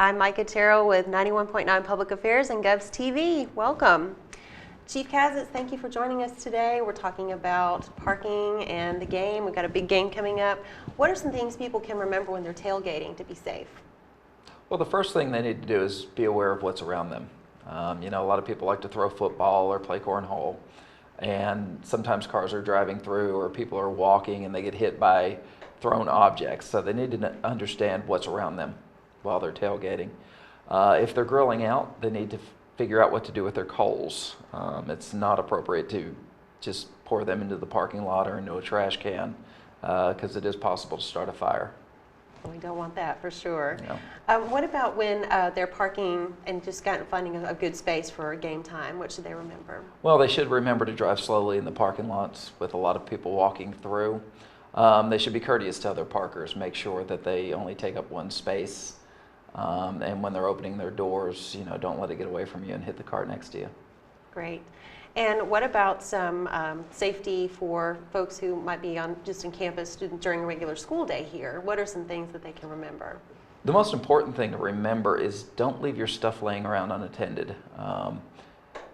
I'm Micah Terrell with 91.9 Public Affairs and Govs TV. Welcome. Chief Kazitz, thank you for joining us today. We're talking about parking and the game. We've got a big game coming up. What are some things people can remember when they're tailgating to be safe? Well, the first thing they need to do is be aware of what's around them. A lot of people like to throw football or play cornhole, and sometimes cars are driving through or people are walking and they get hit by thrown objects. So they need to understand what's around them while they're tailgating. If they're grilling out, they need to figure out what to do with their coals. It's not appropriate to just pour them into the parking lot or into a trash can because it is possible to start a fire. We don't want that for sure. No. What about when they're parking and just finding a good space for game time? What should they remember? Well, they should remember to drive slowly in the parking lots with a lot of people walking through. They should be courteous to other parkers, make sure that they only take up one space. And when they're opening their doors, don't let it get away from you and hit the car next to you. Great. And what about some safety for folks who might be just in campus during a regular school day here? What are some things that they can remember? The most important thing to remember is don't leave your stuff laying around unattended.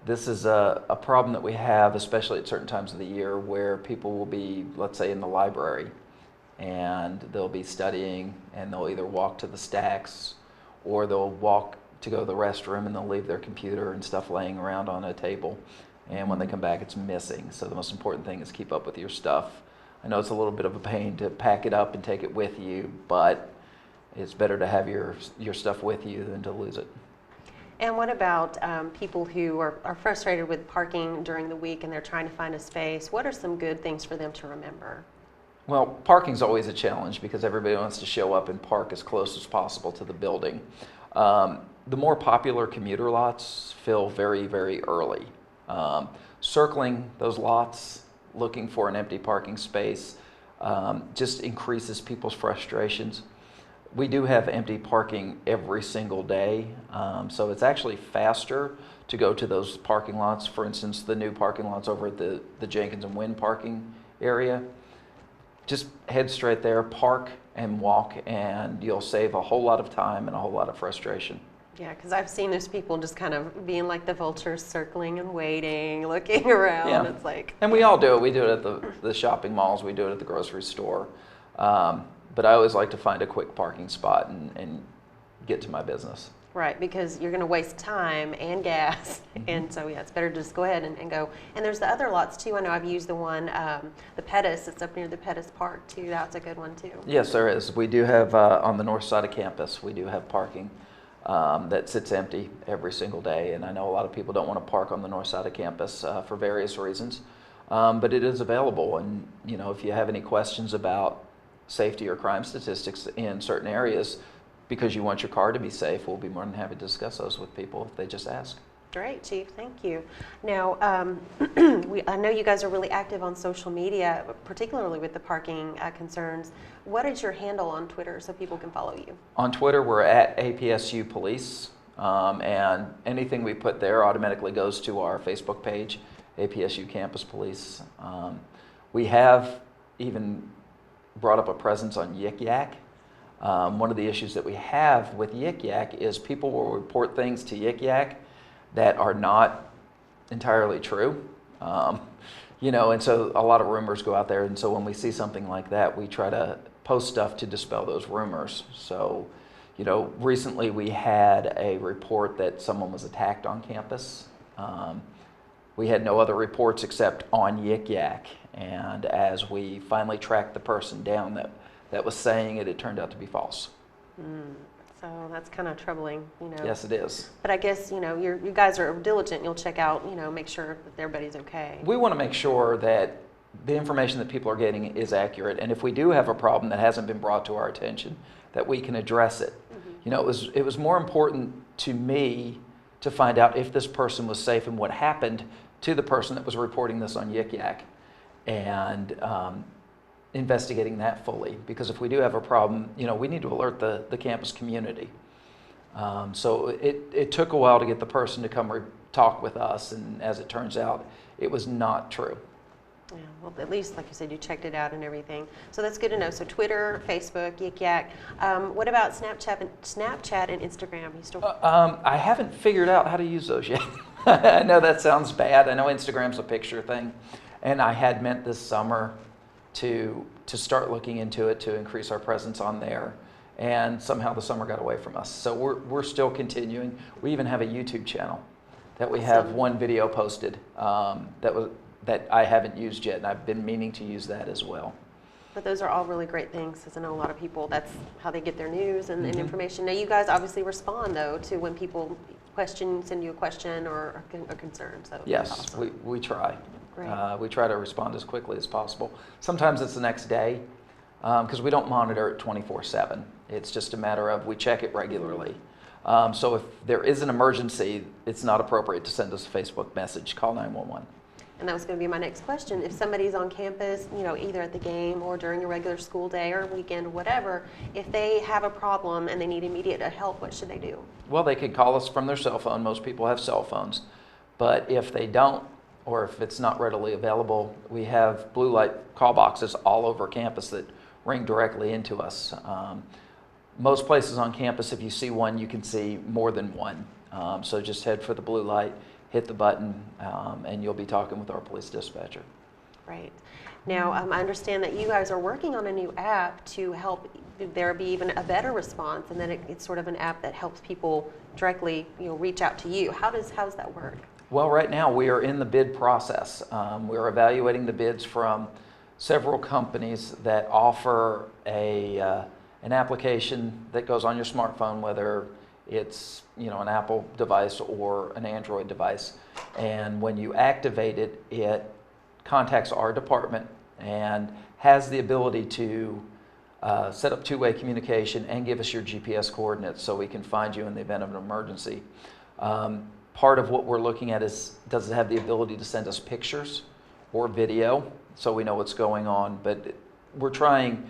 This is a problem that we have, especially at certain times of the year, where people will be, let's say, in the library, and they'll be studying, and they'll either walk to the stacks or they'll walk to go to the restroom and they'll leave their computer and stuff laying around on a table. And when they come back, it's missing. So the most important thing is keep up with your stuff. I know it's a little bit of a pain to pack it up and take it with you, but it's better to have your stuff with you than to lose it. And what about people who are frustrated with parking during the week and they're trying to find a space? What are some good things for them to remember? Well, parking's always a challenge because everybody wants to show up and park as close as possible to the building. The more popular commuter lots fill very, very early. Circling those lots, looking for an empty parking space, just increases people's frustrations. We do have empty parking every single day, so it's actually faster to go to those parking lots. For instance, the new parking lots over at the Jenkins and Wynn parking area. Just head straight there, park and walk, and you'll save a whole lot of time and a whole lot of frustration. Yeah, because I've seen those people just kind of being like the vultures, circling and waiting, looking around. Yeah. It's like, and we all do it. We do it at the shopping malls. We do it at the grocery store. But I always like to find a quick parking spot and get to my business. right, because you're going to waste time and gas. Mm-hmm. And so, yeah, it's better to just go ahead and go. And there's the other lots, too. I know I've used the one, the Pettis. It's up near the Pettis Park, too. That's a good one, too. Yes, there is. We do have, on the north side of campus, we do have parking that sits empty every single day. And I know a lot of people don't want to park on the north side of campus for various reasons. But it is available. And, if you have any questions about safety or crime statistics in certain areas, because you want your car to be safe, we'll be more than happy to discuss those with people if they just ask. Great, Chief. Thank you. Now, I know you guys are really active on social media, particularly with the parking concerns. What is your handle on Twitter so people can follow you? On Twitter, we're at APSU Police, and anything we put there automatically goes to our Facebook page, APSU Campus Police. We have even brought up a presence on Yik Yak. One of the issues that we have with Yik Yak is people will report things to Yik Yak that are not entirely true. And so a lot of rumors go out there. And so when we see something like that, we try to post stuff to dispel those rumors. So, recently we had a report that someone was attacked on campus. We had no other reports except on Yik Yak. And as we finally tracked the person down that was saying it, it turned out to be false. So that's kind of troubling, Yes, it is. But I guess, you guys are diligent. You'll check out, make sure that everybody's okay. We want to make sure that the information that people are getting is accurate. And if we do have a problem that hasn't been brought to our attention, that we can address it. Mm-hmm. It was more important to me to find out if this person was safe and what happened to the person that was reporting this on Yik Yak. And investigating that fully, because if we do have a problem, we need to alert the campus community. So it took a while to get the person to come talk with us, and as it turns out, it was not true. Yeah, well, at least, like you said, you checked it out and everything. So that's good to know. So Twitter, Facebook, Yik Yak. What about Snapchat and Instagram? You still? I haven't figured out how to use those yet. I know that sounds bad. I know Instagram's a picture thing, and I had meant this summer to start looking into it to increase our presence on there. And somehow the summer got away from us. So we're still continuing. We even have a YouTube channel that we have one video posted that I haven't used yet, and I've been meaning to use that as well. But those are all really great things, because I know a lot of people, that's how they get their news and information. Now, you guys obviously respond, though, to when people send you a question or a concern. So Yes, that's awesome. we try. Great. We try to respond as quickly as possible. Sometimes it's the next day, because we don't monitor it 24/7. It's just a matter of we check it regularly. So if there is an emergency, it's not appropriate to send us a Facebook message. Call 911. And that was going to be my next question. If somebody's on campus, either at the game or during a regular school day or weekend or whatever, if they have a problem and they need immediate help, what should they do? Well, they could call us from their cell phone. Most people have cell phones. But if they don't, or if it's not readily available, we have blue light call boxes all over campus that ring directly into us. Most places on campus, if you see one, you can see more than one. So just head for the blue light, hit the button, and you'll be talking with our police dispatcher. Right. Now, I understand that you guys are working on a new app to help there be even a better response, and then it's sort of an app that helps people directly, reach out to you. How does that work? Well, right now we are in the bid process. We're evaluating the bids from several companies that offer an application that goes on your smartphone, whether it's an Apple device or an Android device. And when you activate it, it contacts our department and has the ability to set up two-way communication and give us your GPS coordinates so we can find you in the event of an emergency. Part of what we're looking at is, does it have the ability to send us pictures or video so we know what's going on? But we're trying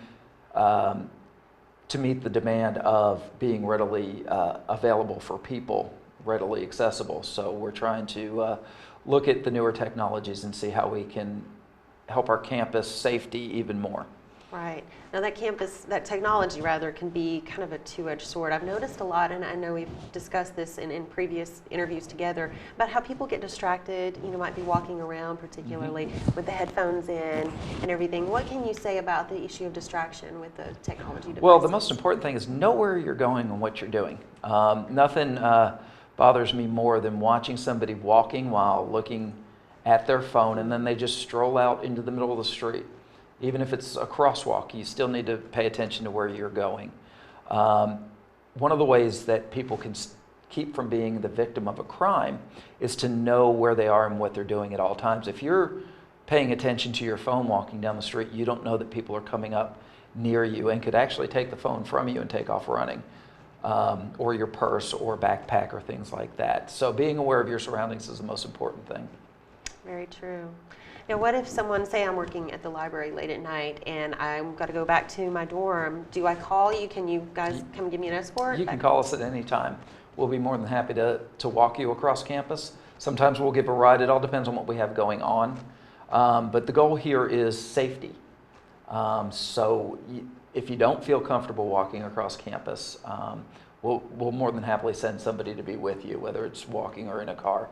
to meet the demand of being readily available for people, readily accessible. So we're trying to look at the newer technologies and see how we can help our campus safety even more. Right. Now that technology rather, can be kind of a two-edged sword. I've noticed a lot, and I know we've discussed this in previous interviews together, about how people get distracted, might be walking around particularly with the headphones in and everything. What can you say about the issue of distraction with the technology devices? Well, the most important thing is know where you're going and what you're doing. Nothing bothers me more than watching somebody walking while looking at their phone, and then they just stroll out into the middle of the street. Even if it's a crosswalk, you still need to pay attention to where you're going. One of the ways that people can keep from being the victim of a crime is to know where they are and what they're doing at all times. If you're paying attention to your phone walking down the street, you don't know that people are coming up near you and could actually take the phone from you and take off running, or your purse or backpack or things like that. So being aware of your surroundings is the most important thing. Very true. Now, what if someone, say I'm working at the library late at night and I've got to go back to my dorm? Do I call you? Can you guys come give me an escort? You can call us at any time. We'll be more than happy to walk you across campus. Sometimes we'll give a ride. It all depends on what we have going on. But the goal here is safety. So if you don't feel comfortable walking across campus, we'll more than happily send somebody to be with you, whether it's walking or in a car.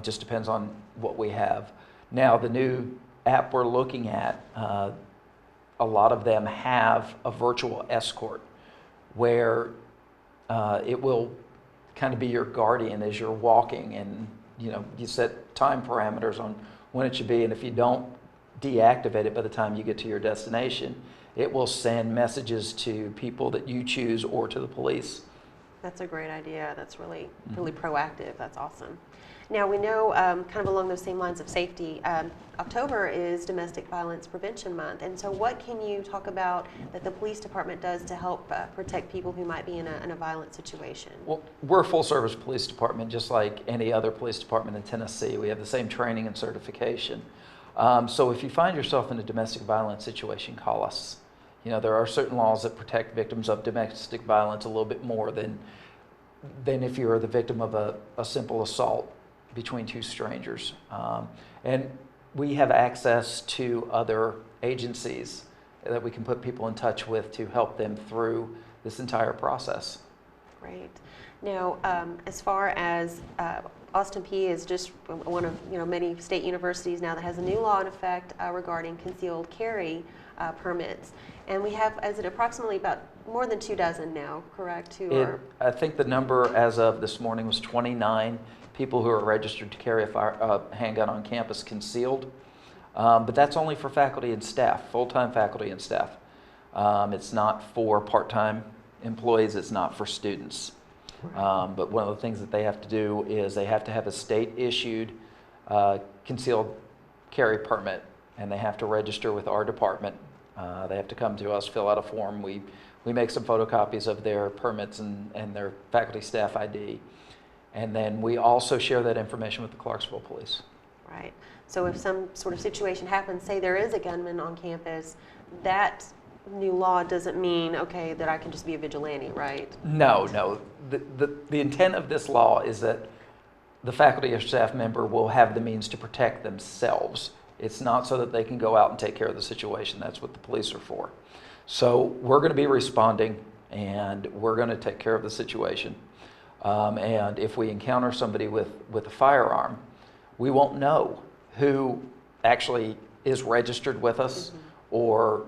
Just depends on what we have. Now, the new app we're looking at, a lot of them have a virtual escort where it will kind of be your guardian as you're walking, and you set time parameters on when it should be, and if you don't deactivate it by the time you get to your destination, it will send messages to people that you choose or to the police. That's a great idea. That's really proactive. That's awesome. Now, we know, kind of along those same lines of safety, October is Domestic Violence Prevention Month. And so what can you talk about that the police department does to help protect people who might be in a violent situation? Well, we're a full-service police department, just like any other police department in Tennessee. We have the same training and certification. So if you find yourself in a domestic violence situation, call us. There are certain laws that protect victims of domestic violence a little bit more than if you're the victim of a simple assault between two strangers. And we have access to other agencies that we can put people in touch with to help them through this entire process. Great. Now, as far as Austin P is just one of many state universities now that has a new law in effect regarding concealed carry permits, and we have approximately about more than 24 now, correct? I think the number as of this morning was 29 people who are registered to carry a handgun on campus concealed, but that's only for faculty and staff, full-time faculty and staff. It's not for part-time employees, it's not for students. But one of the things that they have to do is they have to have a state-issued concealed carry permit, and they have to register with our department. They have to come to us, fill out a form. We make some photocopies of their permits and their faculty staff ID. And then we also share that information with the Clarksville Police. Right. So if some sort of situation happens, say there is a gunman on campus, that new law doesn't mean, okay, that I can just be a vigilante, right? No. The intent of this law is that the faculty or staff member will have the means to protect themselves. It's not so that they can go out and take care of the situation. That's what the police are for. So we're going to be responding, and we're going to take care of the situation. And if we encounter somebody with a firearm, we won't know who actually is registered with us, or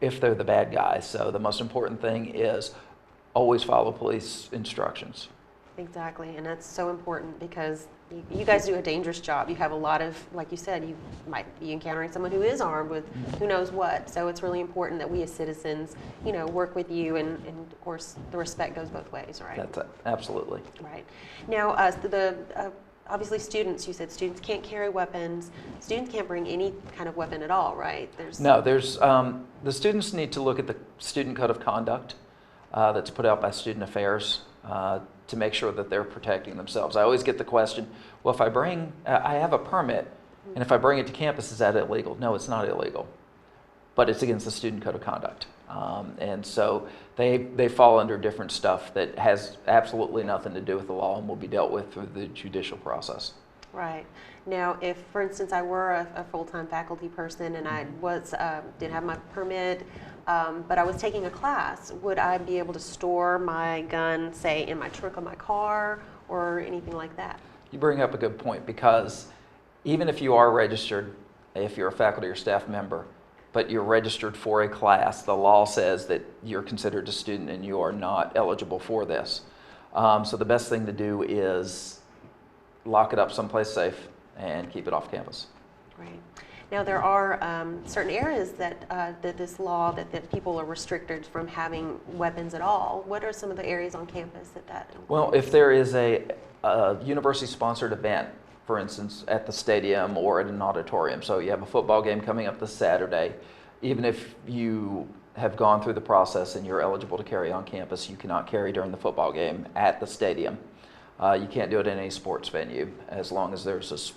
if they're the bad guys. So the most important thing is always follow police instructions. Exactly, and that's so important because you guys do a dangerous job. You have a lot of, like you said, you might be encountering someone who is armed with who knows what. So it's really important that we as citizens, work with you, and of course the respect goes both ways, right? That's absolutely. Right. Now, obviously students, you said students can't carry weapons. Students can't bring any kind of weapon at all, right? The students need to look at the Student Code of Conduct that's put out by Student Affairs to make sure that they're protecting themselves. I always get the question, well, if I have a permit, and if I bring it to campus, is that illegal? No, it's not illegal, but it's against the Student Code of Conduct. And so they fall under different stuff that has absolutely nothing to do with the law and will be dealt with through the judicial process. Right. Now, if, for instance, I were a full-time faculty person and I did have my permit, but I was taking a class, would I be able to store my gun, say, in my trunk of my car or anything like that? You bring up a good point, because even if you are registered, if you're a faculty or staff member, but you're registered for a class, the law says that you're considered a student and you are not eligible for this. So the best thing to do is lock it up someplace safe and keep it off campus. Right. Now there are certain areas that this law that people are restricted from having weapons at all. What are some of the areas on campus that includes? Well, if there is a university-sponsored event, for instance, at the stadium or at an auditorium. So you have a football game coming up this Saturday. Even if you have gone through the process and you're eligible to carry on campus, you cannot carry during the football game at the stadium. You can't do it in any sports venue as long as there's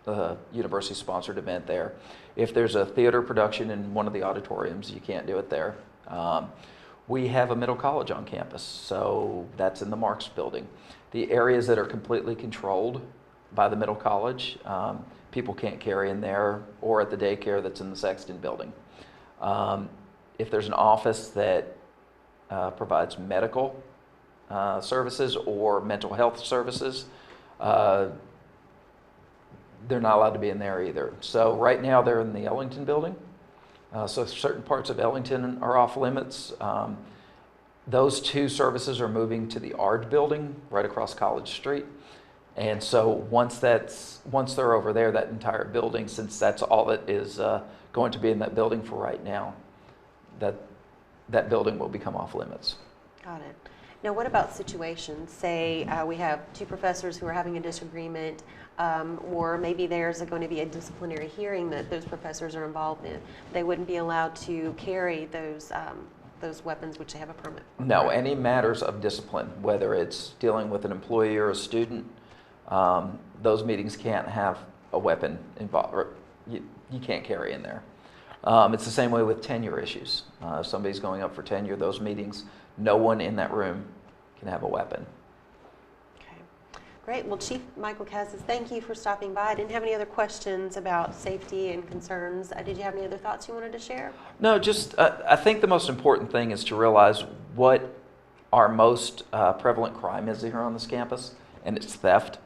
a university-sponsored event there. If there's a theater production in one of the auditoriums, you can't do it there. We have a middle college on campus, so that's in the Marks building. The areas that are completely controlled by the middle college, people can't carry in there, or at the daycare that's in the Sexton building. If there's an office that provides medical services or mental health services, they're not allowed to be in there either. So right now they're in the Ellington building. So certain parts of Ellington are off limits. Those two services are moving to the Ard building right across College Street. And so once they're over there, that entire building, since that's all that is going to be in that building for right now, that building will become off limits. Got it. Now, what about situations? Say we have two professors who are having a disagreement, or maybe there's going to be a disciplinary hearing that those professors are involved in. They wouldn't be allowed to carry those weapons which they have a permit for. No, any matters of discipline, whether it's dealing with an employee or a student, those meetings can't have a weapon involved, or you can't carry in there. It's the same way with tenure issues. If somebody's going up for tenure, those meetings, no one in that room can have a weapon. Okay. Great. Well, Chief Michael Kazis, thank you for stopping by. I didn't have any other questions about safety and concerns. Did you have any other thoughts you wanted to share? No, just I think the most important thing is to realize what our most prevalent crime is here on this campus, and it's theft.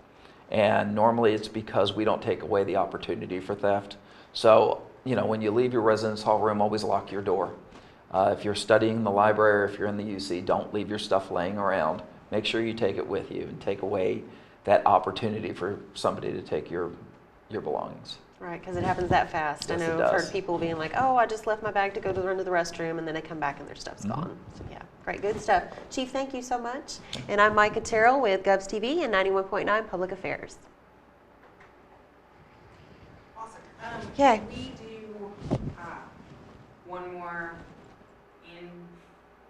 And normally it's because we don't take away the opportunity for theft. So, when you leave your residence hall room, always lock your door. If you're studying in the library or if you're in the UC, don't leave your stuff laying around. Make sure you take it with you and take away that opportunity for somebody to take your belongings. Right, because it happens that fast. Yes, I it know I've does. heard people being like, oh, I just left my bag to go to run to the restroom, and then they come back and their stuff's gone. So yeah, great, good stuff. Chief, thank you so much. And I'm Micah Terrell with Govs TV and 91.9 Public Affairs. Awesome. Okay. Can we do one more in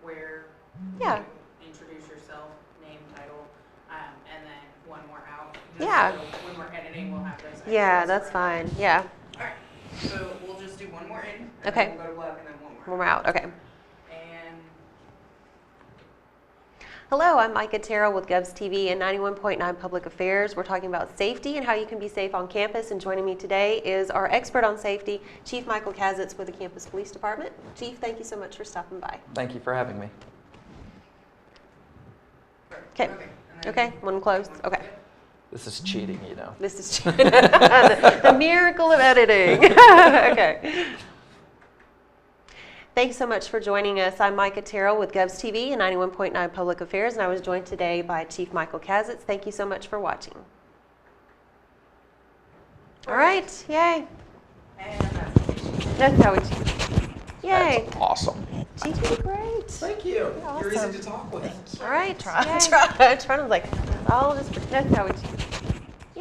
where Yeah. you introduce yourself, name, title, and then one more out? Just Yeah. So when we're editing, we'll have those. Yeah, extras that's for- fine. Yeah, All right. So we'll just do one more in. And Okay. Then we'll go to Buck and then one more. when we're out. Okay. And Hello, I'm Micah Terrell with Govs TV and 91.9 Public Affairs. We're talking about safety and how you can be safe on campus. And joining me today is our expert on safety, Chief Michael Kazitz with the Campus Police Department. Chief, thank you so much for stopping by. Thank you for having me. Okay. and then- Okay, one closed. Okay. This is cheating, This is the miracle of editing. Okay. Thanks so much for joining us. I'm Micah Terrell with Govs TV and 91.9 Public Affairs, and I was joined today by Chief Michael Kazitz. Thank you so much for watching. All right, yay. And That's how we. Yay. That's awesome. Chief, you did great. Thank you. You're You're easy awesome. to talk with. All right, Try. Try. Was like, all this. That's how we.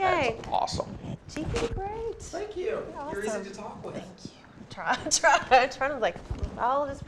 Yay. That's awesome. Chief, you did great. Thank you. You're You're easy awesome. to talk with. Try. Was like, all this.